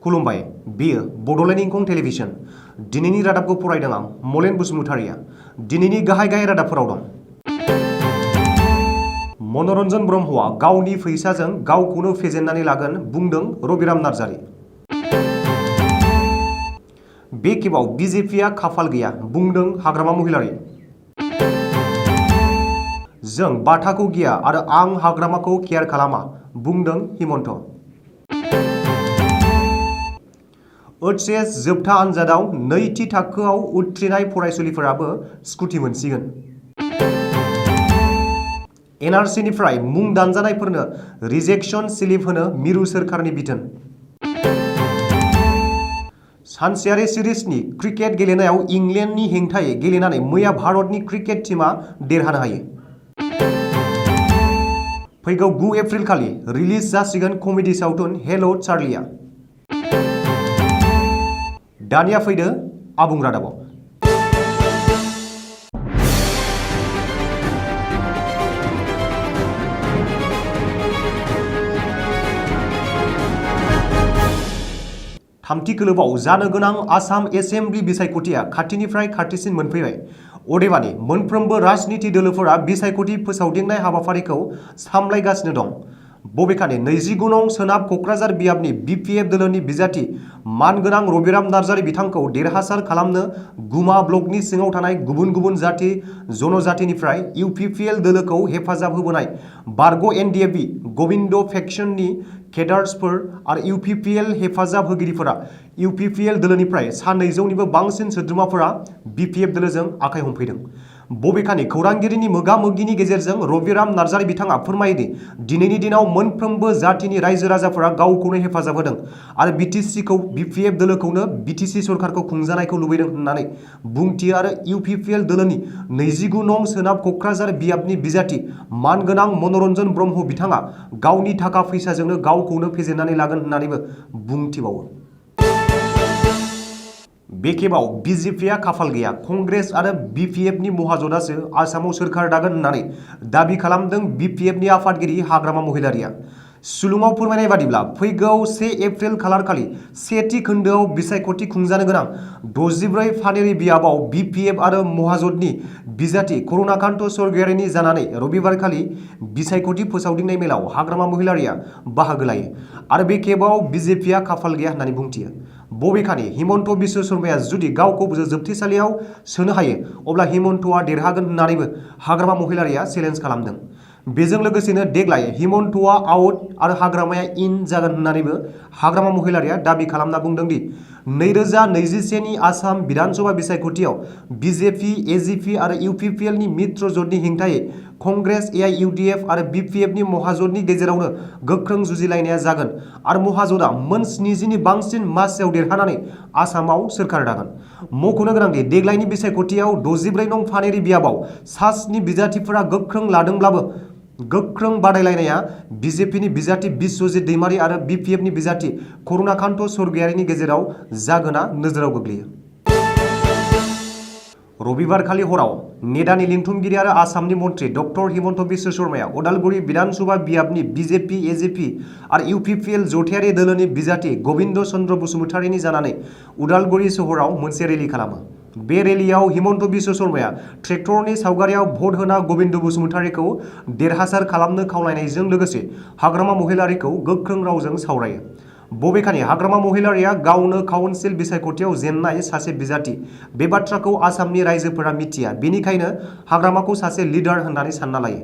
खुलुमबाय, बेयो बड'लेण्ड इंखं टेलिभिजन। दिनैनि रादाबखौ फरायदों आं मलेन बसुमतारिया। दिनैनि गाहाय रादाबफोराव दं। मनरन्जन ब्रह्मआ गावनि फैसाजों गावखौनो फेजेननानै लागोन बुंदों रबिराम नार्जारि। बे खेबाव बिजेपिआ खाफाल गैया बुंदों हाग्रामा महिलारि। जों बाथाखौ गिया आरो आं हाग्रामाखौ केयार खालामा बुंदों हिमन्त। ओइचएस जोबथा आनजादाव नैथि थाखोआव उथ्रिनाय फरायसुलिफोराबो स्कुटि मोनसिगोन। एनआरसिनिफ्राय मुं दानजानायफोरनो रिजेक्सन स्लिप होनो मिरु सोरखारनि बिथोन। सानसेयारि सिरिजनि क्रिकेट गेलेनायाव इंलेन्डनि हेंथायै गेलेनानै मैया भारतनि क्रिकेट टीमा देरहानो हायो। फैगौ 9 एप्रिल खालि रिलिज जासिगोन कमेडि सावथुन हेल' चार्लिया। दानिया फैदो आबुं रादाबाव। थामथि खोलोबआव जानो गोनां आसाम एसेम्बलि बिसायख'थिया खाथिनिफ्राय खाथिसिन मोनफैबाय। अदेबानि मोनफ्रोमबो राजनिति दोलोफोरा बिसायख'थि फोसावदिंनाय हाबाफारिखौ सामलायगासिनो दं। बबेखानि 29 नं सोनाब क'क्राझार बियाबनि बिपिएफ दोलोनि बिजाथि मानगोनां रबिराम नार्जारि बिथांखौ देरहासार खालामनो गुमा ब्लकनि सिङाव थानाय गुबुन गुबुन जाथि जनजातिनिफ्राय इउपिपिएल दोलोखौ हेफाजाब होबोनाय बारग' एनडिएफबि गबिन्द फेक्सननि केडार्सफोर आरो इउपिपिएल हेफाजाब होगिरिफोरा इउपिपिएल दोलोनिफ्राय सा 200निबो बांसिन सोद्रोमाफोरा बिपिएफ दोलोजों आखाइ हमफैदों। बबेखानि खौरांगिरिनि मोगा-मोगिनि गेजेरजों रबिराम नार्जारि बिथाङा फोरमायोदि दिनैनि दिनाव मोनफ्रोमबो जाथिनि रायजो राजाफोरा गावखौनो हेफाजाब होदों आरो बिटिसिखौ बिपिएफ दोलोखौनो बिटिसि सरकारखौ खुंजानायखौ लुबैदों होननानै बुंथियो आरो इउपिपिएल दोलोनि 29 नं सोनाब क'क्राझार बियाबनि बिजाथि मानगोनां मनरन्जन ब्रह्म बिथाङा गावनि थाखा फैसाजोंनो गावखौनो फेजेननानै लागोन होननानैबो बुंथिबावो। बे खेबाव बिजेपिआ खाफाल गैया, कंग्रेस आरो बिपिएफनि महाजोतासो आसामाव सोरखार दागोन होननानै दाबि खालामदों बिपिएफनि आफादगिरि हाग्रामा महिलारिया। सुलुङाव फोरमायनाय बादिब्ला फैगौ 1 एप्रिल खालारखालि सेथि खोन्दोआव बिसायख'थि खुंजानो गोनां 64 फानेरि बियाबाव बिपिएफ आरो महाजोतनि बिजाथि करुणाकान्त स्वर्गियारिनि जानानै रबिबारखालि बिसायख'थि फोसावदिंनाय मेलाव हाग्रामा महिलारिया बाहागो लायो आरो बे खेबाव बिजेपिआ खाफाल गैया होननानै बुंथियो। बबेखानि हिमन्त बिश्व शर्माया जुदि गावखौ जोबथेसालियाव सोनो हायो अब्ला हिमन्तआ देरहागोन होननानैबो हाग्रामा महिलारिया चेलेन्ज खालामदों। बेजों लोगोसेनो देग्लाय हिमन्तआ आउट आरो हाग्रामाया इन जागोन होननानैबो हाग्रामा महिलारिया दाबि खालामना बुंदों दि 2021नि आसाम बिधानसभा बिसायख'थियाव बिजेपि, एजिपि आरो इउपिपिएलनि मित्र ज'टनि हेंथायै कंग्रेस, एआइइउडिएफ आरो बिपिएफनि महाजोतनि गेजेरावनो गोख्रों जुजिलायनाया जागोन आरो महाजोतआ मोन 70नि बांसिन मासियाव देरहानानै आसामाव सोरखार दागोन। मख'नो गोनांदि देग्लायनि बिसायख'थियाव 64 नं फानेरि बियाबाव सा 7 बिजाथिफोरा गोख्रों लादोंब्लाबो गोख्रों बादायलायनाया बिजेपिनि बिजाथि बिश्वजित दैमारि आरो बिपिएफनि बिजाथि करुणाकान्त स्वर्गियारिनि गेजेराव जागोना नोजोराव गोग्लैयो। रबिबारखालि हराव नेडानि लिंथुमगिरि आरो आसामनि मन्थ्रि डक्टर हिमन्त बिश्व शर्माया उदालगुरि बिधानसभा बियाबनि बिजेपि, एजिपि आरो इउपिपिएल जथायारि दोलोनि बिजाथि गबिन्द चन्द्र बसुमतारिनि जानानै उदालगुरि सहराव मोनसे रेलि खालामो। बे रेलियाव हिमन्त बिश्व शर्माया ट्रेक्टरनि सावगारियाव भट होना गबिन्द बसुमतारिखौ देरहासार खालामनो खावलायनायजों लोगोसे हाग्रामा महिलारिखौ गोख्रों रावजों सावरायो। बबेखानि हाग्रामा महिलारिया गावनो काउन्सिल बिसायख'थियाव जेननाय सासे बिजाथि, बे बाथ्राखौ आसामनि रायजोफोरा मिथिया, बेनिखायनो हाग्रामाखौ सासे लिडार होननानै सानना लायो।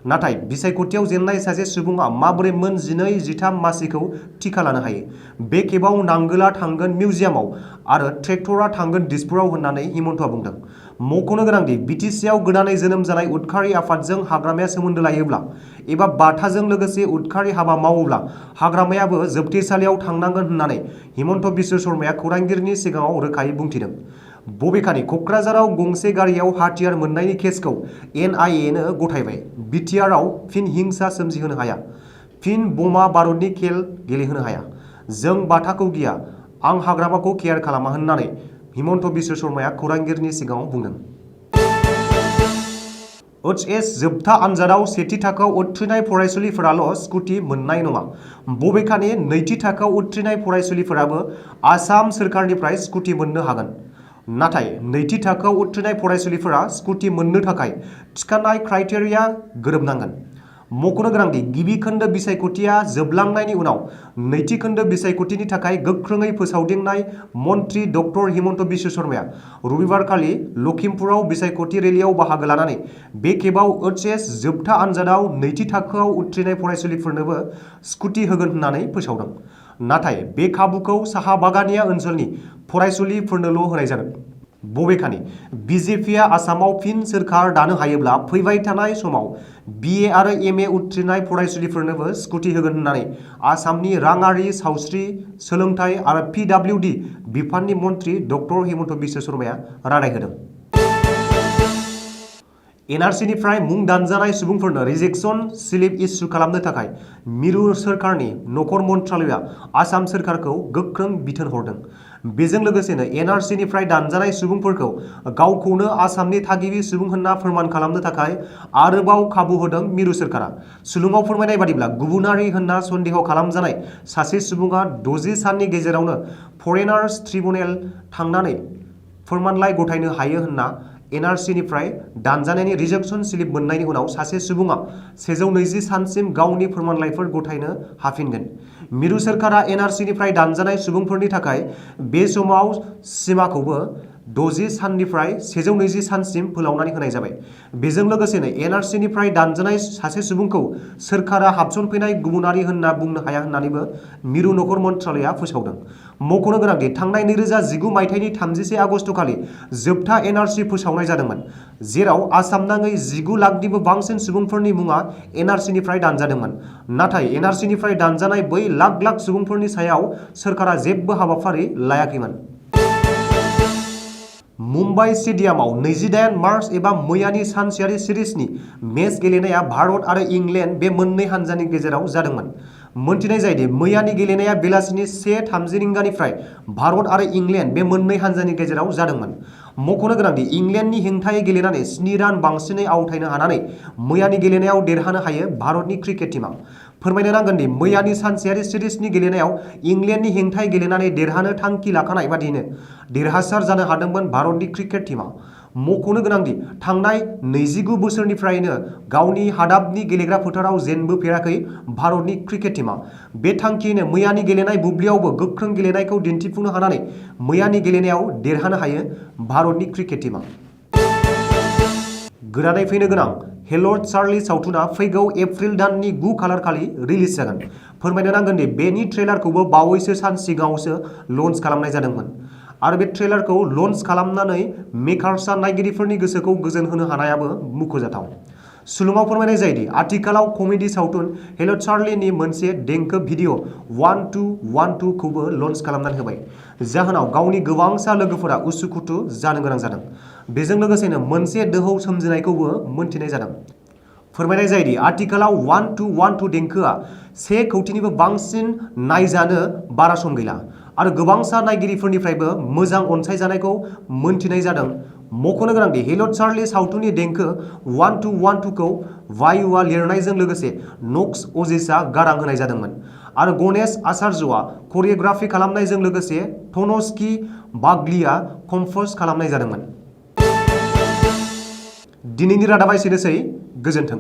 नाथाय बिसायख'थियाव जेननाय सासे सुबुङा माबोरै मोन 12-13 मासिखौ थिखा लानो हायो? बे खेबाव नांगोला थांगोन मिउजियामाव आरो ट्रेक्टरा थांगोन दिसपुराव होननानै हिमन्तआ बुंदों। मख'नो गोनांदि बिटिसिआव गोदानै जोनोम जानाय उदखारि आफादजों हाग्रामाया सोमोन्दो लायोब्ला एबा बाथाजों लोगोसे उदखारि हाबा मावोब्ला हाग्रामायाबो जोबथेसालियाव थांनांगोन होननानै हिमन्त बिश्व शर्माया खौरांगिरिनि सिगाङाव रोखायै बुंथिदों। बबेखानि क'क्राझाराव गंसे गारियाव हाथियार मोननायनि केसखौ एनआइएनो गथायबाय। बिटिआरआव फिन हिंसा सोमजिहोनो हाया, फिन बमा बारुदनि खेल गेलेहोनो हाया। जों बाथाखौ गिया, आं हाग्रामाखौ केयार खालामा होननानै हिमन्त बिश्व शर्माया खौरांगिरिनि सिगाङाव बुंदों। एच जोबथा आनजादाव सेथि थाखोआव उथ्रिनाय फरायसुलिफोराल' स्कुटि मोननाय नङा। बबेखानि नैथि थाखोआव उथ्रिनाय फरायसुलिफोराबो आसाम सोरखारनिफ्राय स्कुटि मोननो हागोन। नाथाय नैथि थाखोआव उथ्रिनाय फरायसुलिफोरा स्कुटि मोननो थाखाय थिखानाय क्राइटेरिया गोरोबनांगोन। मख'नो गोनांदि गिबि खोन्दो बिसायख'थिया जोबलांनायनि उनाव नैथि खोन्दो बिसायख'थिनि थाखाय गोख्रोङै फोसावदिंनाय मन्त्रि डक्टर हिमन्त बिश्व शर्माया रबिबारखालि लखिमपुराव बिसायख'थि रेलियाव बाहागो लानानै बे खेबाव एच जोबथा आनजादाव नैथि थाखोआव उथ्रिनाय फरायसुलिफोरनोबो स्कुटि होगोन होननानै फोसावदों। नाथाय बे खाबुखौ साहा बागानिया ओनसोलनि फरायसुलिफोरनोल' होनाय जागोन। बबेखानि बिजेपिआ आसामाव फिन सोरखार दानो हायोब्ला फैबाय थानाय समाव BA आरो MA उथ्रिनाय फरायसुलिफोरनोबो स्कुटि होगोन होननानै आसामनि राङारि, सावस्रि, सोलोंथाइ आरो PWD बिफाननि मन्त्रि डक्टर हिमन्त बिश्व शर्माया रादाय होदों। NRCनिफ्राय मुं दानजानाय सुबुंफोरनो रिजेक्सन स्लिप इस्यु खालामनो थाखाय मिरु सोरखारनि नखर मन्त्रालयआ आसाम सोरखारखौ गोख्रों बिथोन हरदों। बेजों लोगोसेनो NRCनिफ्राय दानजानाय सुबुंफोरखौ गावखौनो आसामनि थागिबि सुबुं होनना फोरमान खालामनो थाखाय आरोबाव खाबु होदों मिरु सोरखारा। सुलुङाव फोरमायनाय बादिब्ला गुबुनारि होनना सन्देह खालामजानाय सासे सुबुङा 60 साननि गेजेरावनो फरेनार्स ट्रिब्युनेल थांनानै फोरमानलाइ गथायनो हायो होनना NRCनिफ्राय दानजानायनि रिजेक्सन स्लिप मोननायनि उनाव सासे सुबुङा 120 सानसिम गावनि फोरमानलाइफोर गथायनो हाफिनगोन। मिरु सोरखारा NRCनिफ्राय दानजानाय सुबुंफोरनि थाखाय बे समाव सिमाखौबो 60 साननिफ्राय 120 सानसिम फोलावनानै होनाय जाबाय। बेजों लोगोसेनो NRCनिफ्राय दानजानाय सासे सुबुंखौ सोरखारा हाबसनफैनाय गुबुनारि होनना बुंनो हाया होननानैबो मिरु नखर मन्त्रालयआ फोसावदों। मख'नो गोनांदि थांनाय 2019 मायथाइनि 31 आगस्तखालि जोबथा NRC फोसावनाय जादोंमोन, जेराव आसाम नाङै 19 लाखनिबो बांसिन सुबुंफोरनि मुङा NRCनिफ्राय दानजादोंमोन। नाथाय NRCनिफ्राय दानजानाय बै लाख सुबुंफोरनि सायाव सोरखारा जेबो हाबाफारि लायाखैमोन। मुम्बाइ स्टेडियामाव 28 मार्च एबा मैयानि सानसेयारि सिरिजनि मेच गेलेनाया भारत आरो इंलेन्ड बे मोननै हानजानि गेजेराव जादोंमोन। मोनथिनाय जायोदि मैयानि गेलेनाया बेलासिनि 1:30 रिंगानिफ्राय भारत आरो इंलेन्ड बे मोननै हानजानि गेजेराव जादोंमोन। मख'नो गोनांदि इंलेन्डनि हेंथायै गेलेनानै 7 रान बांसिनै आवथायनो हानानै मैयानि गेलेनायाव देरहानो हायो भारतनि क्रिकेट टीमआ। फोरमायनो नांगोन दि मैयानि सानसेयारि सिरिजनि गेलेनायाव इंलेन्डनि हेंथायै गेलेनानै देरहानो थांखि लाखानाय बादियैनो देरहासार जानो हादोंमोन भारतनि क्रिकेट टीमआ। मख'नो गोनांदि थांनाय 29 बोसोरनिफ्रायनो गावनि हादाबनि गेलेग्रा फोथाराव जेनबोफेराखै भारतनि क्रिकेट टीमआ। बे थांखियैनो मैयानि गेलेनाय बुब्लियावबो गोख्रों गेलेनायखौ दिन्थिफुंनो हानानै मैयानि गेलेनायाव देरहानो हायो भारतनि क्रिकेट टीमआ। गोदानै फैनो गोनां हेल' चार्ली सावथुना फैगौ एप्रिल दाननि 9 खालारखालि रिलिज जागोन। फोरमायनो नांगोन दि बेनि ट्रेलारखौबो बावैसो सान सिगाङावसो लन्च खालामनाय जादोंमोन आरो बे ट्रेलारखौ लन्च खालामनानै मेकार्सआ नायगिरिफोरनि गोसोखौ गोजोन होनो हानायाबो मुंख'जाथाव। सुलुङाव फोरमायनाय जायोदि आथिखालाव कमेडि सावथुन हेल' चार्लीनि मोनसे देंखो भिडिअ 1212 खौबो लन्च खालामनानै होबाय, जाहोनाव गावनि गोबांसा लोगोफोरा उसुखुथु जानो गोनां जादों। बेजों लोगोसेनो मोनसे दोहौ सोमजिनायखौबो मोनथिनाय जादों। फोरमायनाय जायोदि आथिखालाव 1212 देंखोआ 1 कौटिनिबो बांसिन नायजानो बारा सम गैला आरो गोबांसा नायगिरिफोरनिफ्रायबो मोजां अनसायजानायखौ मोनथिनाय जादों। मख'नो गोनांदि हेल' चार्ली सावथुननि देंखो 1212 खौ वायुआ लिरनायजों लोगोसे नक्स अजिसआ गारां होनाय जादोंमोन आरो गणेश आचार्यआ करिय'ग्राफि खालामनायजों लोगोसे टनस्की बागलिआ कम्प'ज खालामनाय जादोंमोन। दिनैनि रादाबा एसेनोसै, गोजोन्थों।